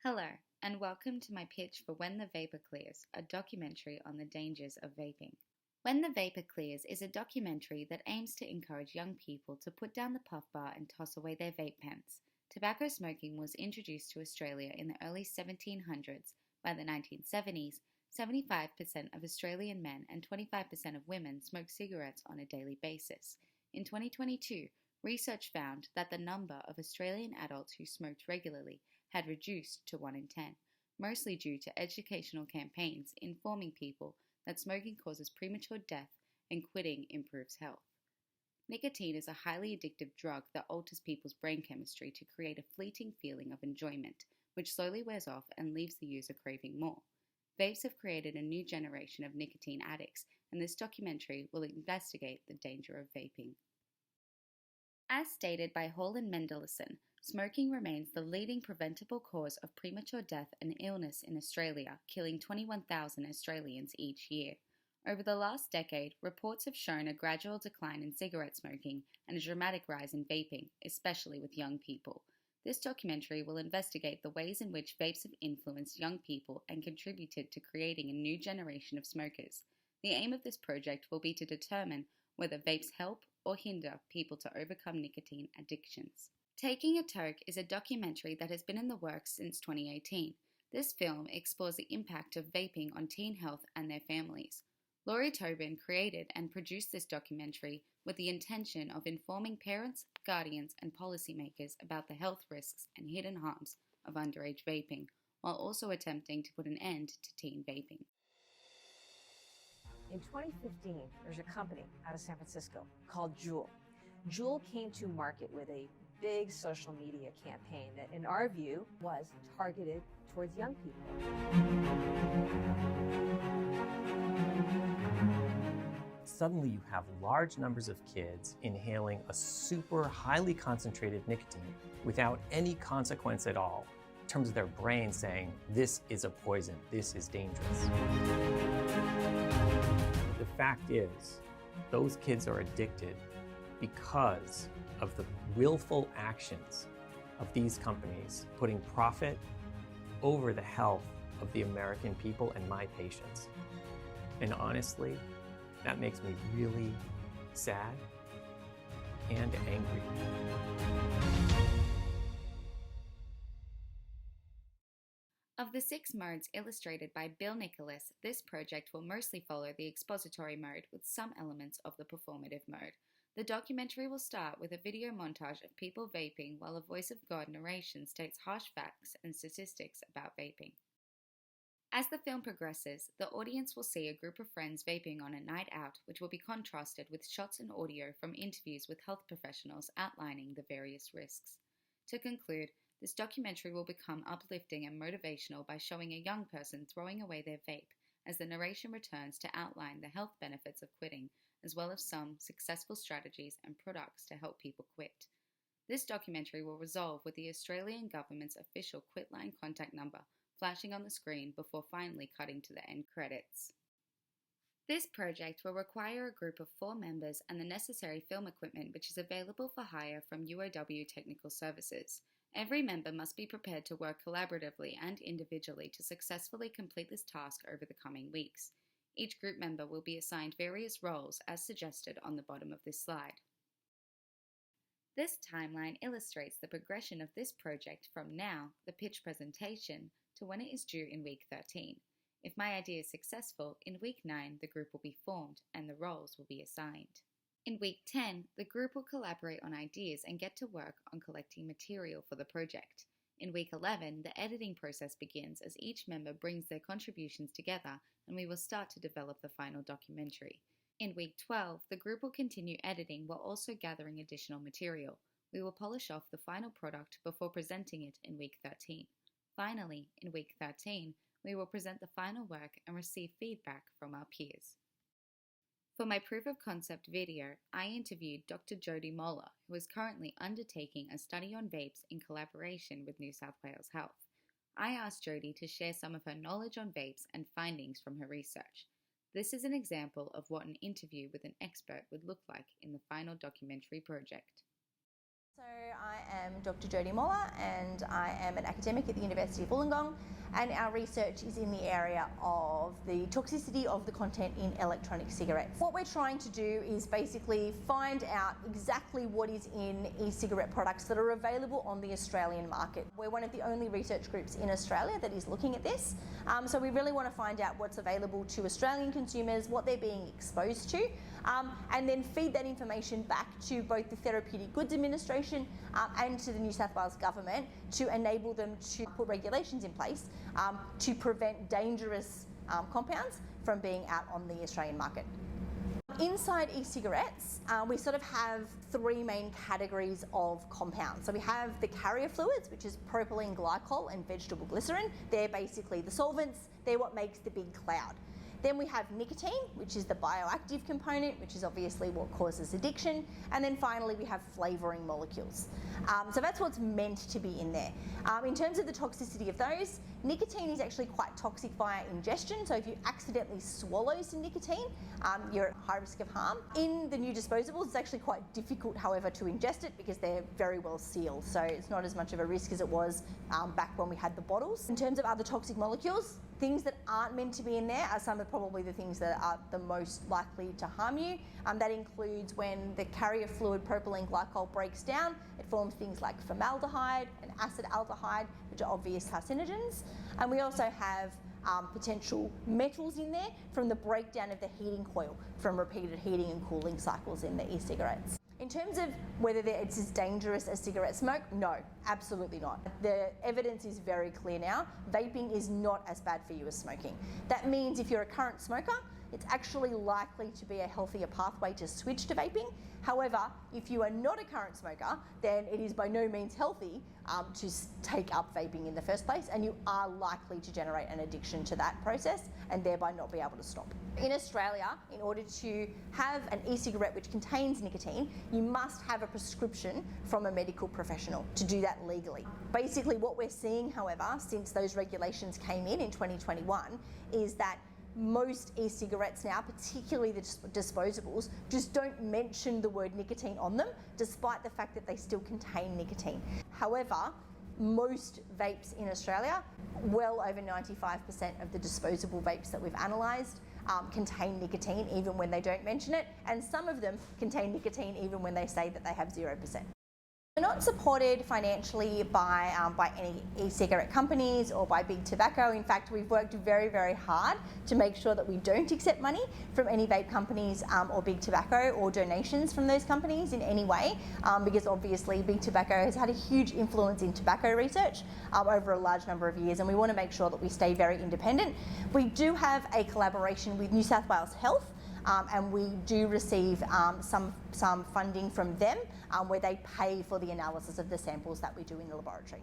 Hello, and welcome to my pitch for When the Vapour Clears, a documentary on the dangers of vaping. When the Vapour Clears is a documentary that aims to encourage young people to put down the puff bar and toss away their vape pens. Tobacco smoking was introduced to Australia in the early 1700s. By the 1970s, 75% of Australian men and 25% of women smoke cigarettes on a daily basis. In 2022, research found that the number of Australian adults who smoked regularly had reduced to 1 in 10, mostly due to educational campaigns informing people that smoking causes premature death and quitting improves health. Nicotine is a highly addictive drug that alters people's brain chemistry to create a fleeting feeling of enjoyment, which slowly wears off and leaves the user craving more. Vapes have created a new generation of nicotine addicts, and this documentary will investigate the danger of vaping. As stated by Hall and Mendelsohn, smoking remains the leading preventable cause of premature death and illness in Australia, killing 21,000 Australians each year. Over the last decade, reports have shown a gradual decline in cigarette smoking and a dramatic rise in vaping, especially with young people. This documentary will investigate the ways in which vapes have influenced young people and contributed to creating a new generation of smokers. The aim of this project will be to determine whether vapes help or hinder people to overcome nicotine addictions. Taking a Toke is a documentary that has been in the works since 2018. This film explores the impact of vaping on teen health and their families. Laurie Tobin created and produced this documentary with the intention of informing parents, guardians, and policymakers about the health risks and hidden harms of underage vaping, while also attempting to put an end to teen vaping. In 2015, there's a company out of San Francisco called Juul. Juul came to market with a big social media campaign that, in our view, was targeted towards young people. Suddenly you have large numbers of kids inhaling a super highly concentrated nicotine without any consequence at all, in terms of their brain saying, this is a poison, this is dangerous. The fact is, those kids are addicted because of the willful actions of these companies putting profit over the health of the American people and my patients. And honestly, that makes me really sad and angry. Of the 6 modes illustrated by Bill Nicholas, this project will mostly follow the expository mode with some elements of the performative mode. The documentary will start with a video montage of people vaping while a voice of God narration states harsh facts and statistics about vaping. As the film progresses, the audience will see a group of friends vaping on a night out, which will be contrasted with shots and audio from interviews with health professionals outlining the various risks. To conclude, this documentary will become uplifting and motivational by showing a young person throwing away their vape, as the narration returns to outline the health benefits of quitting, as well as some successful strategies and products to help people quit. This documentary will resolve with the Australian government's official quitline contact number flashing on the screen before finally cutting to the end credits. This project will require a group of 4 members and the necessary film equipment, which is available for hire from UOW Technical Services. Every member must be prepared to work collaboratively and individually to successfully complete this task over the coming weeks. Each group member will be assigned various roles as suggested on the bottom of this slide. This timeline illustrates the progression of this project from now, the pitch presentation, to when it is due in week 13. If my idea is successful, in week 9 the group will be formed and the roles will be assigned. In week 10, the group will collaborate on ideas and get to work on collecting material for the project. In week 11, the editing process begins as each member brings their contributions together and we will start to develop the final documentary. In week 12, the group will continue editing while also gathering additional material. We will polish off the final product before presenting it in week 13. Finally, in week 13, we will present the final work and receive feedback from our peers. For my proof of concept video, I interviewed Dr. Jody Moller, who is currently undertaking a study on vapes in collaboration with New South Wales Health. I asked Jody to share some of her knowledge on vapes and findings from her research. This is an example of what an interview with an expert would look like in the final documentary project. So I am Dr. Jodie Moller and I am an academic at the University of Wollongong, and our research is in the area of the toxicity of the content in electronic cigarettes. What we're trying to do is basically find out exactly what is in e-cigarette products that are available on the Australian market. We're one of the only research groups in Australia that is looking at this, so we really want to find out what's available to Australian consumers, what they're being exposed to, and then feed that information back to both the Therapeutic Goods Administration and to the New South Wales Government to enable them to put regulations in place to prevent dangerous compounds from being out on the Australian market. Inside e-cigarettes, we sort of have three main categories of compounds. So we have the carrier fluids, which is propylene glycol and vegetable glycerin. They're basically the solvents. They're what makes the big cloud. Then we have nicotine, which is the bioactive component, which is obviously what causes addiction. And then finally, we have flavouring molecules. So that's what's meant to be in there. In terms of the toxicity of those, nicotine is actually quite toxic via ingestion. So if you accidentally swallow some nicotine, you're at high risk of harm. In the new disposables, it's actually quite difficult, however, to ingest it because they're very well sealed. So it's not as much of a risk as it was back when we had the bottles. In terms of other toxic molecules, things that aren't meant to be in there are some of probably the things that are the most likely to harm you. That includes when the carrier fluid propylene glycol breaks down, it forms things like formaldehyde and acetaldehyde, which are obvious carcinogens. And we also have potential metals in there from the breakdown of the heating coil from repeated heating and cooling cycles in the e-cigarettes. In terms of whether it's as dangerous as cigarette smoke, no, absolutely not. The evidence is very clear now. Vaping is not as bad for you as smoking. That means if you're a current smoker, it's actually likely to be a healthier pathway to switch to vaping. However, if you are not a current smoker, then it is by no means healthy to take up vaping in the first place, and you are likely to generate an addiction to that process and thereby not be able to stop. In Australia, in order to have an e-cigarette which contains nicotine, you must have a prescription from a medical professional to do that legally. Basically, what we're seeing, however, since those regulations came in 2021, is that most e-cigarettes now, particularly the disposables, just don't mention the word nicotine on them, despite the fact that they still contain nicotine. However, most vapes in Australia, well over 95% of the disposable vapes that we've analysed, contain nicotine even when they don't mention it, and some of them contain nicotine even when they say that they have 0%. We're not supported financially by any e-cigarette companies or by big tobacco. In fact, we've worked very, very hard to make sure that we don't accept money from any vape companies or big tobacco or donations from those companies in any way, because obviously big tobacco has had a huge influence in tobacco research over a large number of years, and we want to make sure that we stay very independent. We do have a collaboration with New South Wales Health, and we do receive some funding from them where they pay for the analysis of the samples that we do in the laboratory.